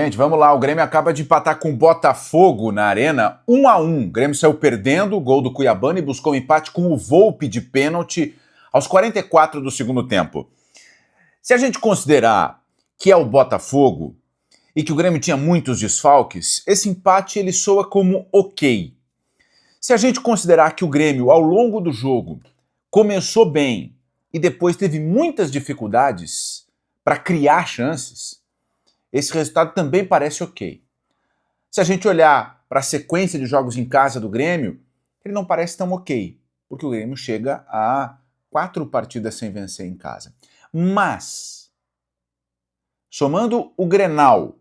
Gente, vamos lá. O Grêmio acaba de empatar com o Botafogo na Arena, 1-1. O Grêmio saiu perdendo o gol do Cuiabano e buscou um empate com o Volpi de pênalti aos 44 do segundo tempo. Se a gente considerar que é o Botafogo e que o Grêmio tinha muitos desfalques, esse empate ele soa como ok. Se a gente considerar que o Grêmio, ao longo do jogo, começou bem e depois teve muitas dificuldades para criar chances, esse resultado também parece ok. Se a gente olhar para a sequência de jogos em casa do Grêmio, ele não parece tão ok, porque o Grêmio chega a 4 partidas sem vencer em casa. Mas, somando o Grenal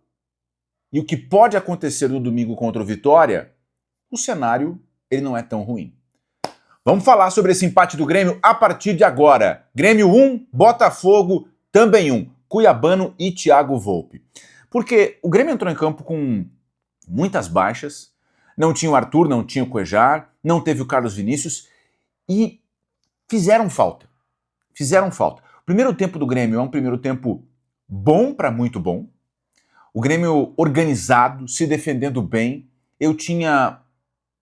e o que pode acontecer no domingo contra o Vitória, o cenário ele não é tão ruim. Vamos falar sobre esse empate do Grêmio a partir de agora. Grêmio 1, Botafogo também 1. Cuiabano e Thiago Volpi. Porque o Grêmio entrou em campo com muitas baixas, não tinha o Arthur, não tinha o Cuejar, não teve o Carlos Vinícius e fizeram falta. Fizeram falta. O primeiro tempo do Grêmio é um primeiro tempo bom para muito bom. O Grêmio organizado, se defendendo bem. Eu tinha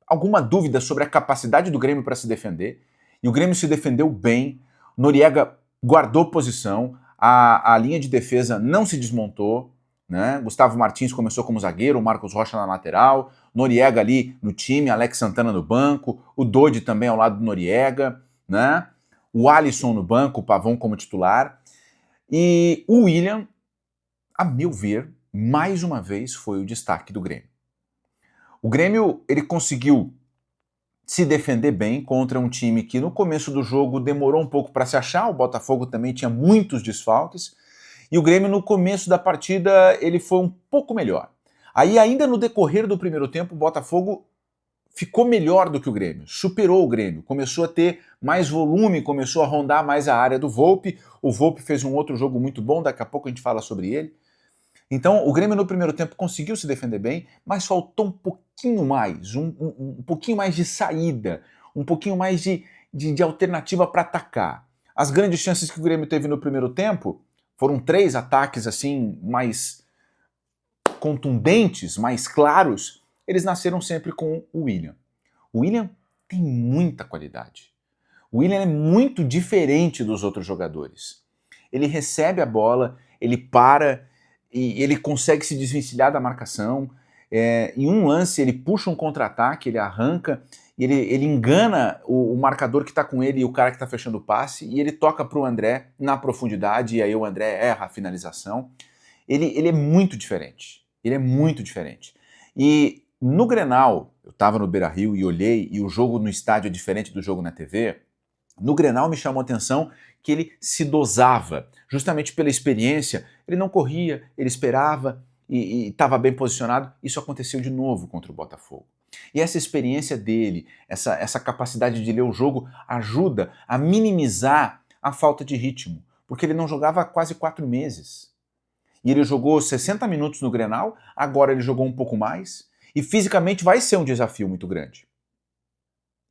alguma dúvida sobre a capacidade do Grêmio para se defender, e o Grêmio se defendeu bem. Noriega guardou posição, a linha de defesa não se desmontou, né? Gustavo Martins começou como zagueiro, o Marcos Rocha na lateral, Noriega ali no time, Alex Santana no banco, o Dodi também ao lado do Noriega, né? O Alisson no banco, o Pavão como titular, e o William, a meu ver, mais uma vez foi o destaque do Grêmio. O Grêmio ele conseguiu se defender bem contra um time que no começo do jogo demorou um pouco para se achar, o Botafogo também tinha muitos desfalques, e o Grêmio no começo da partida ele foi um pouco melhor. Aí ainda no decorrer do primeiro tempo o Botafogo ficou melhor do que o Grêmio, superou o Grêmio, começou a ter mais volume, começou a rondar mais a área do Volpi, o Volpi fez um outro jogo muito bom, daqui a pouco a gente fala sobre ele. Então, o Grêmio no primeiro tempo conseguiu se defender bem, mas faltou um pouquinho mais, um pouquinho mais de saída, um pouquinho mais de alternativa para atacar. As grandes chances que o Grêmio teve no primeiro tempo foram 3 ataques assim mais contundentes, mais claros, eles nasceram sempre com o William. O William tem muita qualidade. O William é muito diferente dos outros jogadores. Ele recebe a bola, ele para e ele consegue se desvencilhar da marcação. Em um lance ele puxa um contra-ataque, ele arranca, ele engana o marcador que está com ele e o cara que está fechando o passe, e ele toca para o André na profundidade, e aí o André erra a finalização. Ele é muito diferente. Ele é muito diferente. E no Grenal, eu estava no Beira-Rio e olhei, e o jogo no estádio é diferente do jogo na TV. No Grenal me chamou a atenção que ele se dosava, justamente pela experiência. Ele não corria, ele esperava e estava bem posicionado. Isso aconteceu de novo contra o Botafogo. E essa experiência dele, essa capacidade de ler o jogo, ajuda a minimizar a falta de ritmo, porque ele não jogava há quase 4 meses. E ele jogou 60 minutos no Grenal, agora ele jogou um pouco mais, e fisicamente vai ser um desafio muito grande.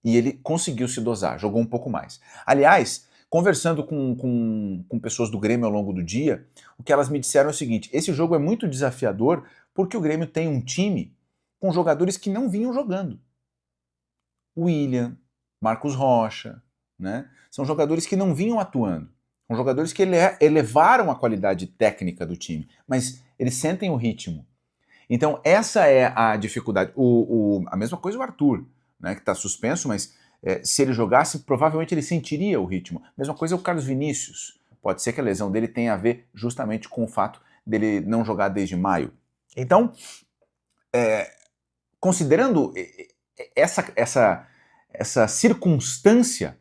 E ele conseguiu se dosar, jogou um pouco mais. Aliás, conversando com pessoas do Grêmio ao longo do dia, o que elas me disseram é o seguinte: esse jogo é muito desafiador porque o Grêmio tem um time com jogadores que não vinham jogando. William, Marcos Rocha, né? São jogadores que não vinham atuando. São jogadores que elevaram a qualidade técnica do time, mas eles sentem o ritmo. Então essa é a dificuldade. A mesma coisa o Arthur, né, que está suspenso, mas se ele jogasse, provavelmente ele sentiria o ritmo. Mesma coisa o Carlos Vinícius. Pode ser que a lesão dele tenha a ver justamente com o fato dele não jogar desde maio. Então, considerando essa circunstância,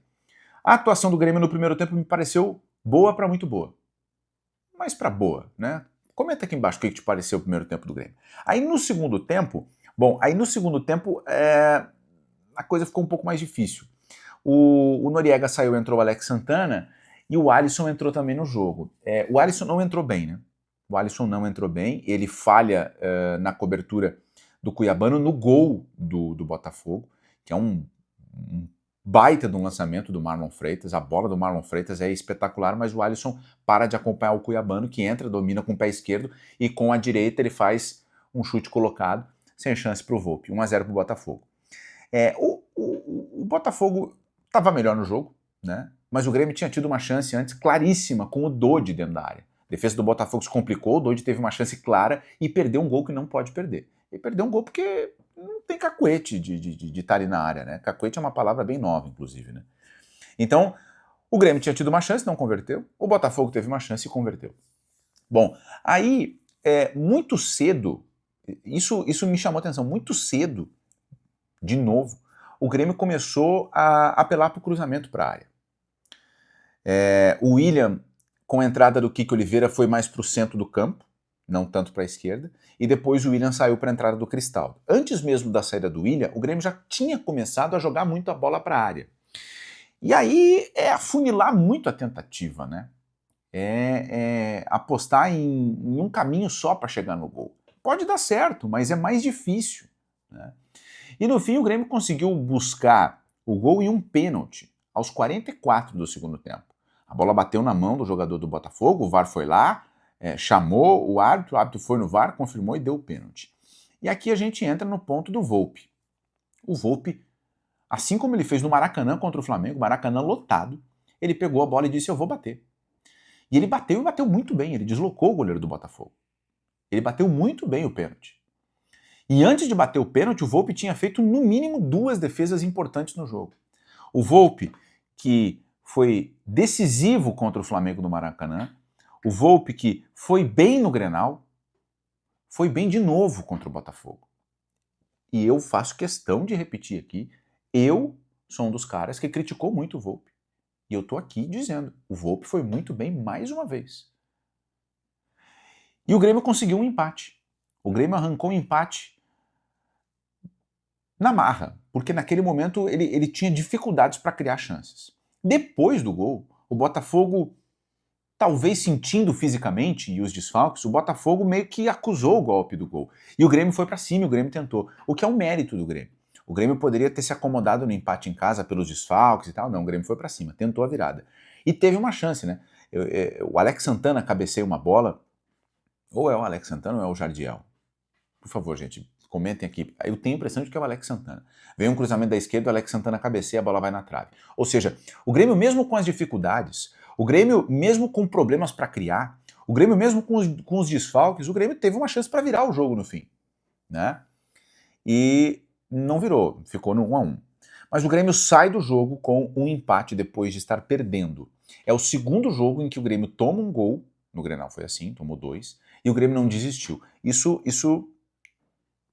a atuação do Grêmio no primeiro tempo me pareceu boa para muito boa. Mas para boa, né? Comenta aqui embaixo o que te pareceu o primeiro tempo do Grêmio. Aí no segundo tempo, a coisa ficou um pouco mais difícil. O Noriega saiu, entrou o Alex Santana e o Alisson entrou também no jogo. O Alisson não entrou bem, né? O Alisson não entrou bem, ele falha na cobertura do Cuiabano no gol do Botafogo, que é um baita de um lançamento do Marlon Freitas, a bola do Marlon Freitas é espetacular, mas o Alisson para de acompanhar o cuiabano, que entra, domina com o pé esquerdo, e com a direita ele faz um chute colocado, sem chance para o Volpi, 1-0 para o Botafogo. O Botafogo estava melhor no jogo, né? Mas o Grêmio tinha tido uma chance antes claríssima com o Dodi dentro da área. A defesa do Botafogo se complicou, o Dodi teve uma chance clara e perdeu um gol que não pode perder. Ele perdeu um gol porque não tem cacuete de estar ali na área, né? Cacuete é uma palavra bem nova, inclusive, né? Então, o Grêmio tinha tido uma chance, não converteu. O Botafogo teve uma chance e converteu. Bom, aí, muito cedo, isso me chamou a atenção, muito cedo, de novo, o Grêmio começou a apelar para o cruzamento para a área. O William, com a entrada do Kiko Oliveira, foi mais para o centro do campo, não tanto para a esquerda, e depois o William saiu para a entrada do Cristaldo. Antes mesmo da saída do William, o Grêmio já tinha começado a jogar muito a bola para a área. E aí é afunilar muito a tentativa, né? Apostar em um caminho só para chegar no gol. Pode dar certo, mas é mais difícil, né? E no fim o Grêmio conseguiu buscar o gol em um pênalti, aos 44 do segundo tempo. A bola bateu na mão do jogador do Botafogo, o VAR foi lá, chamou o árbitro foi no VAR, confirmou e deu o pênalti. E aqui a gente entra no ponto do Volpi. O Volpi, assim como ele fez no Maracanã contra o Flamengo, Maracanã lotado, ele pegou a bola e disse: eu vou bater. E ele bateu e bateu muito bem, ele deslocou o goleiro do Botafogo. Ele bateu muito bem o pênalti. E antes de bater o pênalti, o Volpi tinha feito no mínimo 2 defesas importantes no jogo. O Volpi, que foi decisivo contra o Flamengo no Maracanã, o Volpi que foi bem no Grenal, foi bem de novo contra o Botafogo. E eu faço questão de repetir aqui, eu sou um dos caras que criticou muito o Volpi. E eu tô aqui dizendo, o Volpi foi muito bem mais uma vez. E o Grêmio conseguiu um empate. O Grêmio arrancou um empate na marra, porque naquele momento ele tinha dificuldades para criar chances. Depois do gol, o Botafogo, talvez sentindo fisicamente e os desfalques, o Botafogo meio que acusou o golpe do gol. E o Grêmio foi para cima, o Grêmio tentou, o que é um mérito do Grêmio. O Grêmio poderia ter se acomodado no empate em casa pelos desfalques e tal, não, o Grêmio foi para cima, tentou a virada. E teve uma chance, né? O Alex Santana cabeceia uma bola, ou é o Alex Santana ou é o Jardiel? Por favor, gente, comentem aqui. Eu tenho a impressão de que é o Alex Santana. Vem um cruzamento da esquerda, o Alex Santana cabeceia, a bola vai na trave. Ou seja, o Grêmio mesmo com as dificuldades, o Grêmio mesmo com problemas para criar, o Grêmio mesmo com os desfalques, o Grêmio teve uma chance para virar o jogo no fim, né? E não virou, ficou no 1-1. Mas o Grêmio sai do jogo com um empate depois de estar perdendo. É o segundo jogo em que o Grêmio toma um gol, no Grenal foi assim, tomou 2, e o Grêmio não desistiu. Isso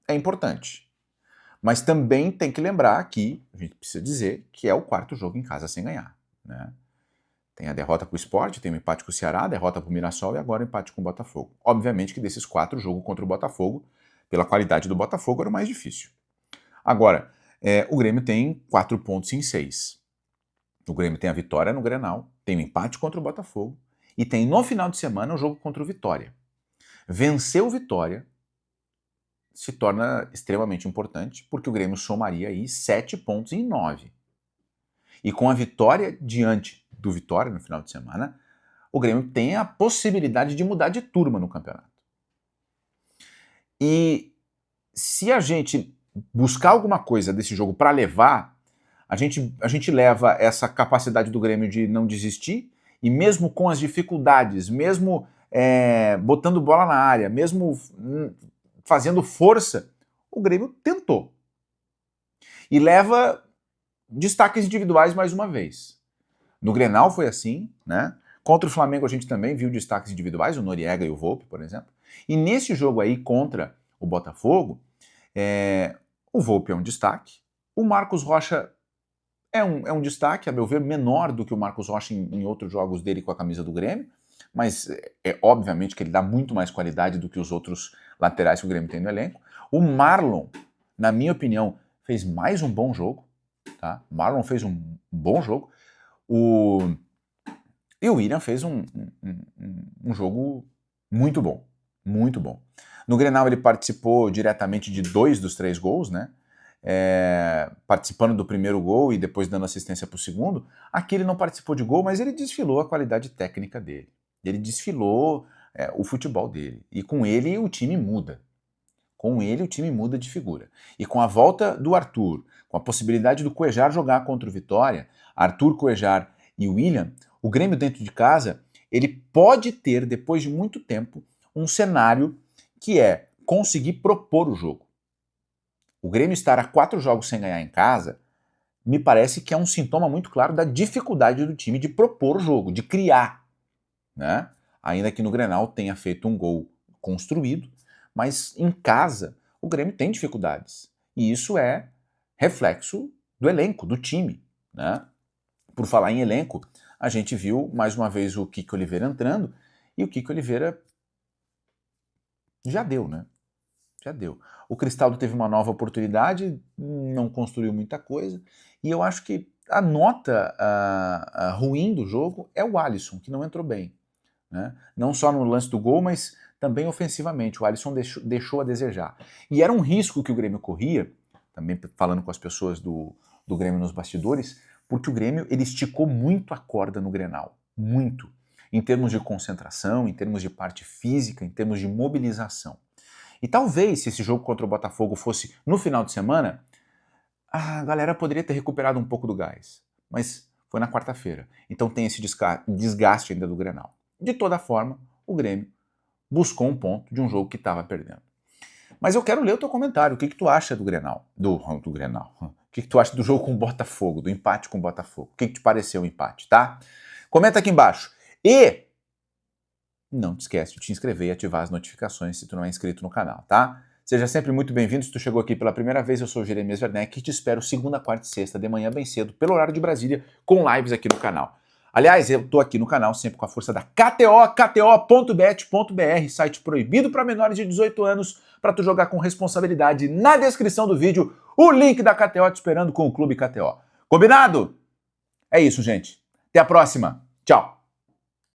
é importante. Mas também tem que lembrar que, a gente precisa dizer, que é o 4º jogo em casa sem ganhar, né? Tem a derrota para o Sport, tem o empate com o Ceará, a derrota para o Mirassol e agora o empate com o Botafogo. Obviamente que desses 4 jogos contra o Botafogo, pela qualidade do Botafogo, era o mais difícil. Agora, o Grêmio tem 4 pontos em 6. O Grêmio tem a vitória no Grenal, tem o empate contra o Botafogo e tem no final de semana o jogo contra o Vitória. Vencer o Vitória se torna extremamente importante, porque o Grêmio somaria aí 7 pontos em 9. E com a vitória diante do Vitória no final de semana, o Grêmio tem a possibilidade de mudar de turma no campeonato. E se a gente buscar alguma coisa desse jogo para levar, a gente leva essa capacidade do Grêmio de não desistir, e mesmo com as dificuldades, mesmo botando bola na área, mesmo fazendo força, o Grêmio tentou. E leva destaques individuais mais uma vez. No Grenal foi assim, né? Contra o Flamengo a gente também viu destaques individuais, o Noriega e o Volpi, por exemplo. E nesse jogo aí contra o Botafogo, o Volpi é um destaque, o Marcos Rocha é um destaque, a meu ver, menor do que o Marcos Rocha em outros jogos dele com a camisa do Grêmio, mas obviamente que ele dá muito mais qualidade do que os outros laterais que o Grêmio tem no elenco. O Marlon, na minha opinião, fez mais um bom jogo, tá? O Marlon fez um bom jogo. E o William fez um jogo muito bom, muito bom. No Grenal ele participou diretamente de 2 dos 3 gols, né? participando do primeiro gol e depois dando assistência para o segundo. Aqui ele não participou de gol, mas ele desfilou a qualidade técnica dele. Ele desfilou o futebol dele. E com ele o time muda. Com ele o time muda de figura. E com a volta do Arthur, com a possibilidade do Cuéllar jogar contra o Vitória, Arthur, Cuéllar e William, o Grêmio dentro de casa, ele pode ter, depois de muito tempo, um cenário que é conseguir propor o jogo. O Grêmio estar a 4 jogos sem ganhar em casa, me parece que é um sintoma muito claro da dificuldade do time de propor o jogo, de criar, né? Ainda que no Grenal tenha feito um gol construído, mas em casa o Grêmio tem dificuldades. E isso é reflexo do elenco, do time, né? Por falar em elenco, a gente viu mais uma vez o Kiko Oliveira entrando, e o Kiko Oliveira já deu, né? Já deu. O Cristaldo teve uma nova oportunidade, não construiu muita coisa, e eu acho que a nota ruim do jogo é o Alisson, que não entrou bem, né? Não só no lance do gol, mas também ofensivamente. O Alisson deixou a desejar. E era um risco que o Grêmio corria, também falando com as pessoas do Grêmio nos bastidores, porque o Grêmio ele esticou muito a corda no Grenal. Muito. Em termos de concentração, em termos de parte física, em termos de mobilização. E talvez, se esse jogo contra o Botafogo fosse no final de semana, a galera poderia ter recuperado um pouco do gás. Mas foi na quarta-feira. Então tem esse desgaste ainda do Grenal. De toda forma, o Grêmio buscou um ponto de um jogo que estava perdendo. Mas eu quero ler o teu comentário. O que tu acha do Grenal? Do Grenal. O que tu acha do jogo com o Botafogo, do empate com o Botafogo? O que te pareceu o empate, tá? Comenta aqui embaixo. E não te esquece de te inscrever e ativar as notificações se tu não é inscrito no canal, tá? Seja sempre muito bem-vindo. Se tu chegou aqui pela primeira vez, eu sou o Jeremias Werneck e te espero segunda, quarta e sexta de manhã bem cedo, pelo horário de Brasília, com lives aqui no canal. Aliás, eu tô aqui no canal sempre com a força da KTO, kto.bet.br, site proibido para menores de 18 anos, para tu jogar com responsabilidade. Na descrição do vídeo, o link da KTO te esperando com o Clube KTO. Combinado? É isso, gente. Até a próxima. Tchau.